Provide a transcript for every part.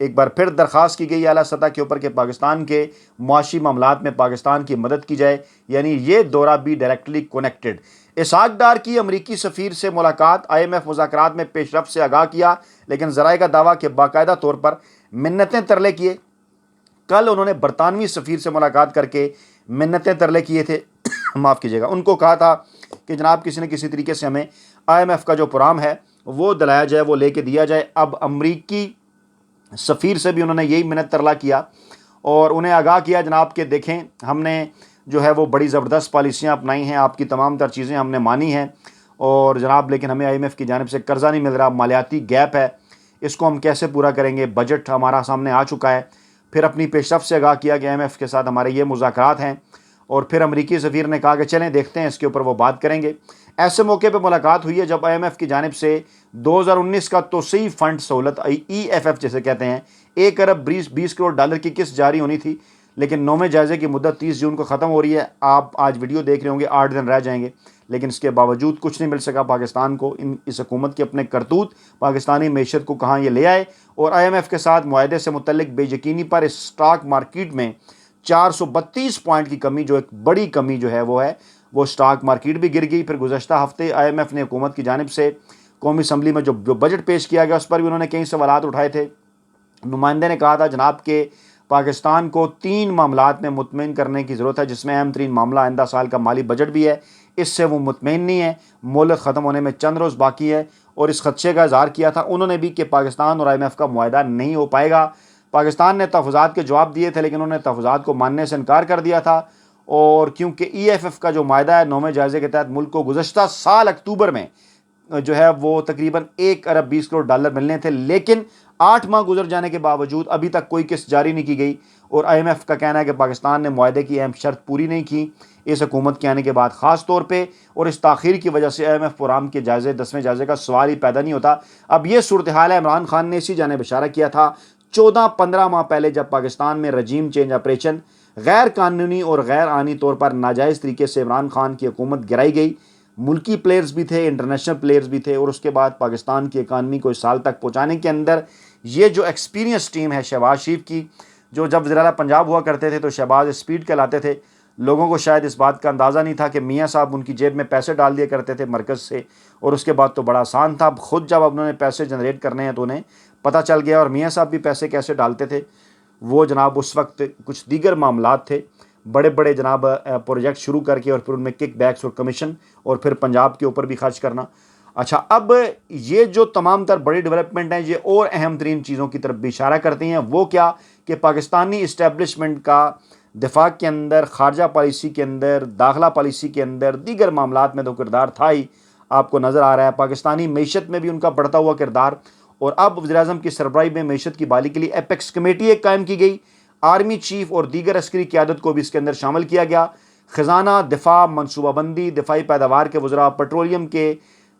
ایک بار پھر درخواست کی گئی اعلیٰ سطح کے اوپر کہ پاکستان کے معاشی معاملات میں پاکستان کی مدد کی جائے، یعنی یہ دورہ بھی ڈائریکٹلی کنیکٹڈ۔ اسحاق ڈار کی امریکی سفیر سے ملاقات، IMF مذاکرات میں پیش رفت سے آگاہ کیا، لیکن ذرائع کا دعویٰ کہ باقاعدہ طور پر منتیں ترلے کیے۔ کل انہوں نے برطانوی سفیر سے ملاقات کر کے منتیں ترلے کیے تھے معاف کیجیے گا، ان کو کہا تھا کہ جناب کسی نہ کسی طریقے سے ہمیں IMF کا جو پروگرام ہے وہ دلایا جائے، وہ لے کے دیا جائے۔ اب امریکی سفیر سے بھی انہوں نے یہی منت ترلا کیا اور انہیں آگاہ کیا جناب کہ دیکھیں ہم نے جو ہے وہ بڑی زبردست پالیسیاں اپنائی ہیں، آپ کی تمام تر چیزیں ہم نے مانی ہیں، اور جناب لیکن ہمیں IMF کی جانب سے قرضہ نہیں مل رہا، مالیاتی گیپ ہے، اس کو ہم کیسے پورا کریں گے، بجٹ ہمارا سامنے آ چکا ہے۔ پھر اپنی پیش رفت سے آگاہ کیا کہ IMF کے ساتھ ہمارے یہ مذاکرات ہیں، اور پھر امریکی سفیر نے کہا کہ چلیں دیکھتے ہیں اس کے اوپر وہ بات کریں گے۔ ایسے موقع پہ ملاقات ہوئی ہے جب IMF کی جانب سے 2019 کا توسیعی فنڈ سہولت EFF جسے کہتے ہیں 1 ارب 20 کروڑ ڈالر کی قسط جاری ہونی تھی، لیکن 9ویں جائزے کی مدت 30 جون کو ختم ہو رہی ہے۔ آپ آج ویڈیو دیکھ رہے ہوں گے، 8 دن رہ جائیں گے، لیکن اس کے باوجود کچھ نہیں مل سکا پاکستان کو۔ اس حکومت کے اپنے کرتوت پاکستانی معیشت کو کہاں یہ لے آئے، اور IMF کے ساتھ معاہدے سے متعلق بے یقینی پر اس سٹاک مارکیٹ میں 432 پوائنٹ کی کمی، جو ایک بڑی کمی جو ہے وہ سٹاک مارکیٹ بھی گر گئی۔ پھر گزشتہ ہفتے IMF نے حکومت کی جانب سے قومی اسمبلی میں جو بجٹ پیش کیا گیا اس پر بھی انہوں نے کئی سوالات اٹھائے تھے۔ نمائندے نے کہا تھا جناب کہ پاکستان کو 3 معاملات میں مطمئن کرنے کی ضرورت ہے، جس میں اہم ترین معاملہ آئندہ سال کا مالی بجٹ بھی ہے، اس سے وہ مطمئن نہیں ہے، مہلت ختم ہونے میں چند روز باقی ہے، اور اس خدشے کا اظہار کیا تھا انہوں نے بھی کہ پاکستان اور IMF کا معاہدہ نہیں ہو پائے گا۔ پاکستان نے تحفظات کے جواب دیے تھے، لیکن انہوں نے تحفظات کو ماننے سے انکار کر دیا تھا، اور کیونکہ EFF کا جو معاہدہ ہے 9ویں جائزے کے تحت ملک کو گزشتہ سال اکتوبر میں جو ہے وہ تقریباً 1 ارب 20 کروڑ ڈالر ملنے تھے، لیکن 8 ماہ گزر جانے کے باوجود ابھی تک کوئی قسط جاری نہیں کی گئی، اور IMF کا کہنا ہے کہ پاکستان نے معاہدے کی اہم شرط پوری نہیں کی اس حکومت کے آنے کے بعد خاص طور پہ، اور اس تاخیر کی وجہ سے IMF پروگرام کے 10ویں جائزے کا سوال ہی پیدا نہیں ہوتا۔ اب یہ صورتحال ہے، عمران خان نے اسی جانب اشارہ کیا تھا 14-15 ماہ پہلے جب پاکستان میں رجیم چینج آپریشن غیر قانونی اور غیر آئینی طور پر ناجائز طریقے سے عمران خان کی حکومت گرائی گئی، ملکی پلیئرز بھی تھے، انٹرنیشنل پلیئرز بھی تھے، اور اس کے بعد پاکستان کی اکانومی کو اس سال تک پہنچانے کے اندر یہ جو ایکسپیرینس ٹیم ہے شہباز شریف کی، جو جب وزیر اعلیٰ پنجاب ہوا کرتے تھے تو شہباز اسپیڈ کہلاتے تھے، لوگوں کو شاید اس بات کا اندازہ نہیں تھا کہ میاں صاحب ان کی جیب میں پیسے ڈال دیا کرتے تھے مرکز سے، اور اس کے بعد تو بڑا آسان تھا، خود جب انہوں نے پیسے جنریٹ کرنے ہیں تو انہیں پتہ چل گیا، اور میاں صاحب بھی پیسے کیسے ڈالتے تھے۔ وہ جناب اس وقت کچھ دیگر معاملات تھے، بڑے بڑے جناب پروجیکٹ شروع کر کے اور پھر ان میں کک بیکس اور کمیشن، اور پھر پنجاب کے اوپر بھی خرچ کرنا۔ اچھا، اب یہ جو تمام تر بڑی ڈیولپمنٹ ہیں یہ اور اہم ترین چیزوں کی طرف بھی اشارہ کرتی ہیں، وہ کیا کہ پاکستانی اسٹیبلشمنٹ کا دفاع کے اندر، خارجہ پالیسی کے اندر، داخلہ پالیسی کے اندر، دیگر معاملات میں تو کردار تھا ہی، آپ کو نظر آ رہا ہے، پاکستانی معیشت میں بھی ان کا بڑھتا ہوا کردار۔ اور اب وزیراعظم کی سربراہی میں معیشت کی بحالی کے لیے ایپیکس کمیٹی ایک قائم کی گئی، آرمی چیف اور دیگر عسکری قیادت کو بھی اس کے اندر شامل کیا گیا۔ خزانہ، دفاع، منصوبہ بندی، دفاعی پیداوار کے وزراء، پیٹرولیم کے،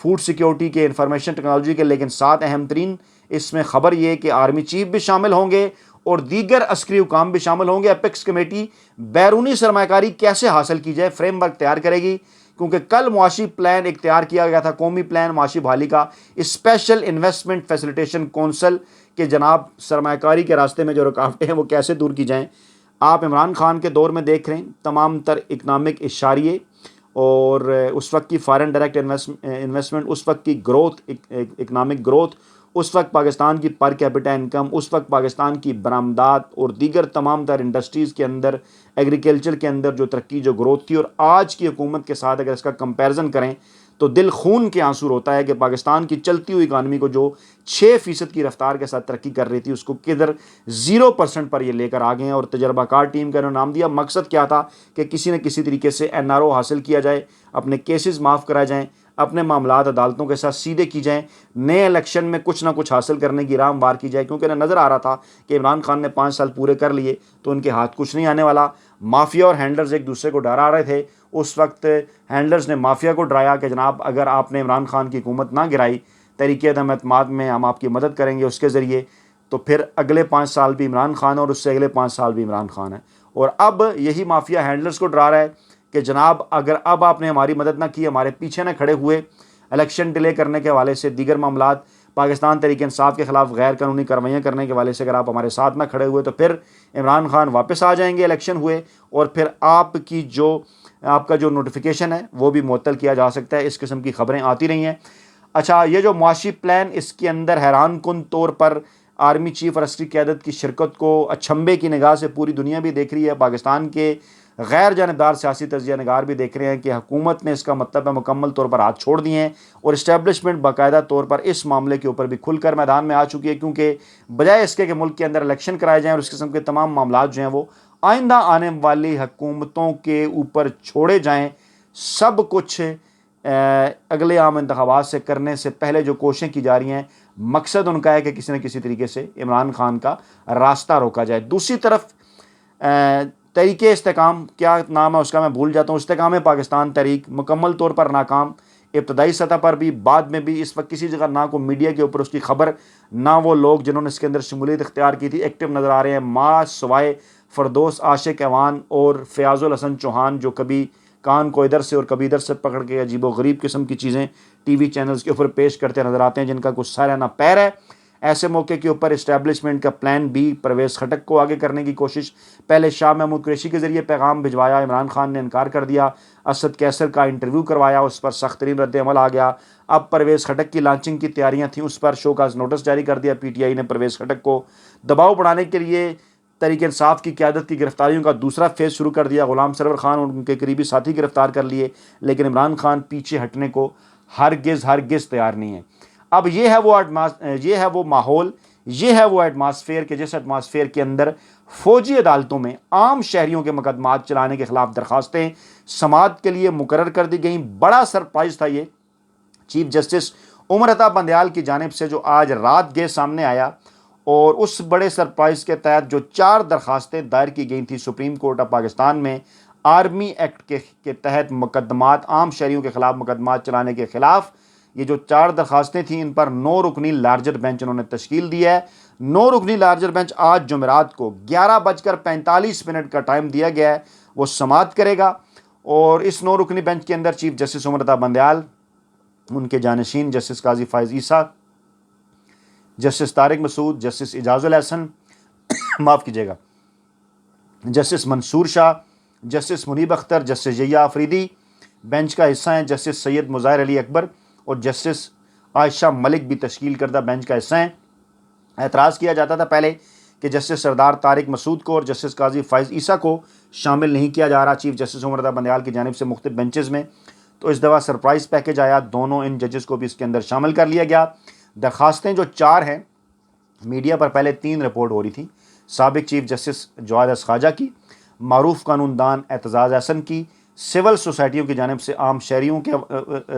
فوڈ سیکیورٹی کے، انفارمیشن ٹیکنالوجی کے، لیکن ساتھ اہم ترین اس میں خبر یہ کہ آرمی چیف بھی شامل ہوں گے اور دیگر عسکری حکام بھی شامل ہوں گے۔ ایپیکس کمیٹی بیرونی سرمایہ کاری کیسے حاصل کی جائے فریم ورک تیار کرے گی، کیونکہ کل معاشی پلان ایک تیار کیا گیا تھا، قومی پلان معاشی بحالی کا، اسپیشل انویسٹمنٹ فیسیلیٹیشن کونسل کے جناب سرمایہ کاری کے راستے میں جو رکاوٹیں ہیں وہ کیسے دور کی جائیں۔ آپ عمران خان کے دور میں دیکھ رہے ہیں تمام تر اکنامک اشاریے اور اس وقت کی فارن ڈائریکٹ انویسٹمنٹ، اس وقت کی گروتھ، اکنامک گروتھ، اس وقت پاکستان کی پر کیپٹا انکم، اس وقت پاکستان کی برآمدات اور دیگر تمام تر انڈسٹریز کے اندر، ایگریکلچر کے اندر جو ترقی، جو گروتھ تھی، اور آج کی حکومت کے ساتھ اگر اس کا کمپیریزن کریں تو دل خون کے آنسو ہوتا ہے کہ پاکستان کی چلتی ہوئی اکانومی کو جو 6% کی رفتار کے ساتھ ترقی کر رہی تھی اس کو کدھر 0% پر یہ لے کر آ گئے ہیں۔ اور تجربہ کار ٹیم کا انہوں نے نام دیا، مقصد کیا تھا کہ کسی نہ کسی طریقے سے NRO حاصل کیا جائے، اپنے کیسز معاف کرائے جائیں، اپنے معاملات عدالتوں کے ساتھ سیدھے کی جائیں، نئے الیکشن میں کچھ نہ کچھ حاصل کرنے کی راہ ہموار کی جائے، کیونکہ انہیں نظر آ رہا تھا کہ عمران خان نے 5 سال پورے کر لیے تو ان کے ہاتھ کچھ نہیں آنے والا۔ مافیا اور ہینڈلرز ایک دوسرے کو ڈرا رہے تھے، اس وقت ہینڈلرز نے مافیا کو ڈرایا کہ جناب اگر آپ نے عمران خان کی حکومت نہ گرائی، تحریک عدم اعتماد میں ہم آپ کی مدد کریں گے اس کے ذریعے، تو پھر اگلے 5 سال بھی عمران خان اور اس سے اگلے 5 سال بھی عمران خان ہے۔ اور اب یہی مافیا ہینڈلرز کو ڈرا رہا ہے کہ جناب اگر اب آپ نے ہماری مدد نہ کی، ہمارے پیچھے نہ کھڑے ہوئے، الیکشن ڈیلے کرنے کے حوالے سے، دیگر معاملات، پاکستان تحریک انصاف کے خلاف غیر قانونی کارروائیاں کرنے کے والے سے اگر آپ ہمارے ساتھ نہ کھڑے ہوئے تو پھر عمران خان واپس آ جائیں گے الیکشن ہوئے، اور پھر آپ کا جو نوٹیفیکیشن ہے وہ بھی معطل کیا جا سکتا ہے۔ اس قسم کی خبریں آتی رہی ہیں۔ اچھا، یہ جو معاشی پلان، اس کے اندر حیران کن طور پر آرمی چیف اور عسکری قیادت کی شرکت کو اچھمبے کی نگاہ سے پوری دنیا بھی دیکھ رہی ہے، پاکستان کے غیر جانبدار سیاسی تجزیہ نگار بھی دیکھ رہے ہیں کہ حکومت نے اس کا مطلب ہے مکمل طور پر ہاتھ چھوڑ دیے ہیں، اور اسٹیبلشمنٹ باقاعدہ طور پر اس معاملے کے اوپر بھی کھل کر میدان میں آ چکی ہے، کیونکہ بجائے اس کے کہ ملک کے اندر الیکشن کرائے جائیں اور اس قسم کے تمام معاملات جو ہیں وہ آئندہ آنے والی حکومتوں کے اوپر چھوڑے جائیں، سب کچھ اگلے عام انتخابات سے کرنے سے پہلے جو کوششیں کی جا رہی ہیں، مقصد ان کا ہے کہ کسی نہ کسی طریقے سے عمران خان کا راستہ روکا جائے۔ دوسری طرف تحریک استحکام، کیا نام ہے اس کا میں بھول جاتا ہوں، استحکام پاکستان تحریک مکمل طور پر ناکام، ابتدائی سطح پر بھی، بعد میں بھی، اس وقت کسی جگہ نہ کوئی میڈیا کے اوپر اس کی خبر، نہ وہ لوگ جنہوں نے اس کے اندر شمولیت اختیار کی تھی ایکٹیو نظر آ رہے ہیں، سوائے فردوس عاشق ایوان اور فیاض الحسن چوہان، جو کبھی کان کو ادھر سے اور کبھی ادھر سے پکڑ کے عجیب و غریب قسم کی چیزیں ٹی وی چینلز کے اوپر پیش کرتے نظر آتے ہیں، جن کا کچھ سر ہے نہ پیر ہے۔ ایسے موقع کے اوپر اسٹیبلشمنٹ کا پلان بی، پرویز خٹک کو آگے کرنے کی کوشش، پہلے شاہ محمود قریشی کے ذریعے پیغام بھجوایا، عمران خان نے انکار کر دیا، اسد کیسر کا انٹرویو کروایا، اس پر سخت ترین رد عمل آ گیا، اب پرویز خٹک کی لانچنگ کی تیاریاں تھیں، اس پر شو کاز نوٹس جاری کر دیا پی ٹی آئی نے۔ پرویز خٹک کو دباؤ بڑھانے کے لیے تحریک انصاف کی قیادت کی گرفتاریوں کا دوسرا فیز شروع کر دیا، غلام سرور خان اور ان کے قریبی ساتھی گرفتار کر لیے، لیکن عمران خان پیچھے ہٹنے کو ہرگز تیار نہیں ہے۔ اب یہ ہے وہ ماحول، یہ ہے وہ ایٹماسفیئر کہ جس ایٹماسفیئر کے اندر فوجی عدالتوں میں عام شہریوں کے مقدمات چلانے کے خلاف درخواستیں سماعت کے لیے مقرر کر دی گئیں۔ بڑا سرپرائز تھا یہ چیف جسٹس عمر عطا بندیال کی جانب سے، جو آج رات گئے سامنے آیا، اور اس بڑے سرپرائز کے تحت جو 4 درخواستیں دائر کی گئی تھیں سپریم کورٹ آف پاکستان میں آرمی ایکٹ کے تحت مقدمات، عام شہریوں کے خلاف مقدمات چلانے کے خلاف، یہ جو 4 درخواستیں تھیں ان پر 9 رکنی لارجر بینچ انہوں نے تشکیل دی ہے۔ 9 رکنی لارجر بینچ آج جمعرات کو 11:45 کا ٹائم دیا گیا ہے، وہ سماعت کرے گا، اور اس 9 رکنی بینچ کے اندر چیف جسٹس عمر عطا بندیال، ان کے جانشین جسٹس قاضی فائز عیسیٰ، جسٹس طارق مسعود، جسٹس اعجاز الحسن معاف کیجیے گا، جسٹس منصور شاہ، جسٹس منیب اختر، جسٹس یحییٰ آفریدی بینچ کا حصہ ہیں، جسٹس سید مظاہر علی اکبر اور جسٹس عائشہ ملک بھی تشکیل کردہ بینچ کا حصہ ہیں۔ اعتراض کیا جاتا تھا پہلے کہ جسٹس سردار طارق مسعود کو اور جسٹس قاضی فائز عیسیٰ کو شامل نہیں کیا جا رہا چیف جسٹس عمر عطا بندیال کی جانب سے مختلف بینچز میں، تو اس دفعہ سرپرائز پیکج آیا، دونوں ان ججز کو بھی اس کے اندر شامل کر لیا گیا۔ درخواستیں جو 4 ہیں، میڈیا پر پہلے 3 رپورٹ ہو رہی تھی، سابق چیف جسٹس جواد خواجہ کی، معروف قانون دان اعتزاز احسن کی، سول سوسائٹیوں کی جانب سے، عام شہریوں کے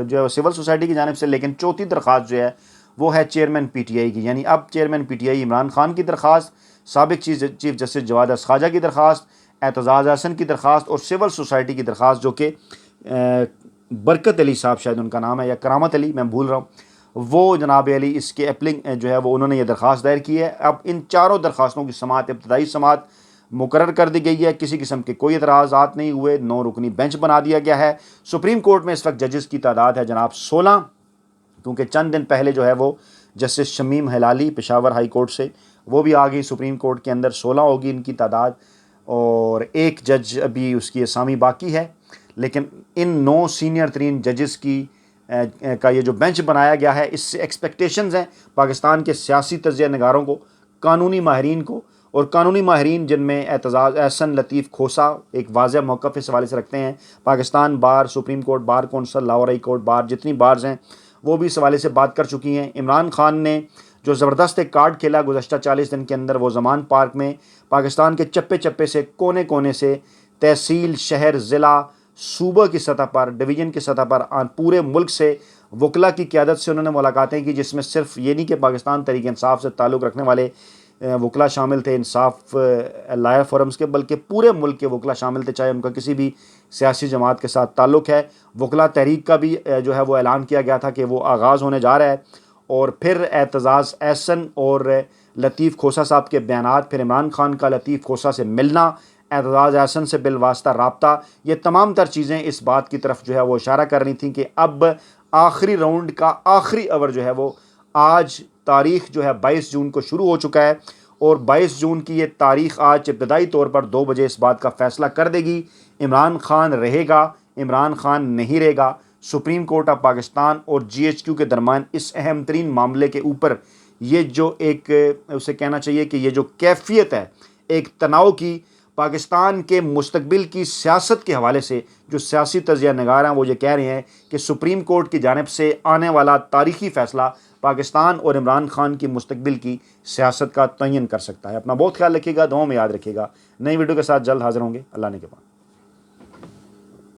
جو ہے سول سوسائٹی کی جانب سے، لیکن چوتھی درخواست جو ہے وہ ہے چیئرمین پی ٹی آئی کی، یعنی اب chairman P T I Imran Khan کی درخواست، سابق چیف جسٹس جواد خواجہ کی درخواست، اعتزاز احسن کی درخواست اور سول سوسائٹی کی درخواست، جو کہ برکت علی صاحب شاید ان کا نام ہے، یا کرامت علی، میں بھول رہا ہوں، وہ جناب علی اس کے اپلنگ جو ہے وہ انہوں نے یہ درخواست دائر کی ہے۔ اب ان 4 درخواستوں کی سماعت، ابتدائی سماعت مقرر کر دی گئی ہے، کسی قسم کے کوئی اعتراضات نہیں ہوئے، 9 رکنی بینچ بنا دیا گیا ہے۔ سپریم کورٹ میں اس وقت ججز کی تعداد ہے جناب 16، کیونکہ چند دن پہلے جو ہے وہ justice Shamim Hilali Peshawar high court سے، وہ بھی آ گئی سپریم کورٹ کے اندر، 16 ہوگی ان کی تعداد، اور ایک جج ابھی اس کی اسامی باقی ہے، لیکن ان 9 سینئر ترین ججز کا یہ جو بینچ بنایا گیا ہے، اس سے ایکسپیکٹیشنز ہیں پاکستان کے سیاسی تجزیہ نگاروں کو، قانونی ماہرین کو، اور قانونی ماہرین جن میں اعتزاز احسن، لطیف کھوسا ایک واضح موقف اس حوالے سے رکھتے ہیں، Pakistan bar, supreme court bar council, Lahore high court bar, جتنی بارز ہیں وہ بھی اس حوالے سے بات کر چکی ہیں۔ عمران خان نے جو زبردست ایک کارڈ کھیلا گزشتہ 40 دن کے اندر، وہ زمان پارک میں پاکستان کے چپے چپے سے، کونے کونے سے، تحصیل، شہر، ضلع، صوبہ کی سطح پر، ڈویژن کی سطح پر، پورے ملک سے وکلا کی قیادت سے انہوں نے ملاقاتیں کی، جس میں صرف یہ نہیں کہ پاکستان تحریک انصاف سے تعلق رکھنے والے وکلا شامل تھے، انصاف لائر فورمز کے، بلکہ پورے ملک کے وکلا شامل تھے، چاہے ان کا کسی بھی سیاسی جماعت کے ساتھ تعلق ہے۔ وکلا تحریک کا بھی جو ہے وہ اعلان کیا گیا تھا کہ وہ آغاز ہونے جا رہا ہے، اور پھر اعتزاز احسن اور لطیف کھوسا صاحب کے بیانات، پھر عمران خان کا لطیف کھوسا سے ملنا، اعتزاز احسن سے بالواسطہ رابطہ، یہ تمام تر چیزیں اس بات کی طرف جو ہے وہ اشارہ کر رہی تھیں کہ اب آخری راؤنڈ کا آخری اوور جو ہے وہ آج تاریخ جو ہے 22 جون کو شروع ہو چکا ہے، اور 22 جون کی یہ تاریخ آج ابتدائی طور پر 2 بجے اس بات کا فیصلہ کر دے گی عمران خان رہے گا، عمران خان نہیں رہے گا۔ سپریم کورٹ آف پاکستان اور جی ایچ کیو کے درمیان اس اہم ترین معاملے کے اوپر یہ جو ایک اسے کہنا چاہیے کہ یہ جو کیفیت ہے ایک تناؤ کی، پاکستان کے مستقبل کی سیاست کے حوالے سے جو سیاسی تجزیہ نگار ہیں وہ یہ کہہ رہے ہیں کہ سپریم کورٹ کی جانب سے آنے والا تاریخی فیصلہ پاکستان اور عمران خان کی مستقبل کی سیاست کا تعین کر سکتا ہے۔ اپنا بہت خیال رکھیے گا، دعاؤں میں یاد رکھیے گا۔ نئی ویڈیو کے ساتھ جلد حاضر ہوں گے۔ اللہ نے کے بعد۔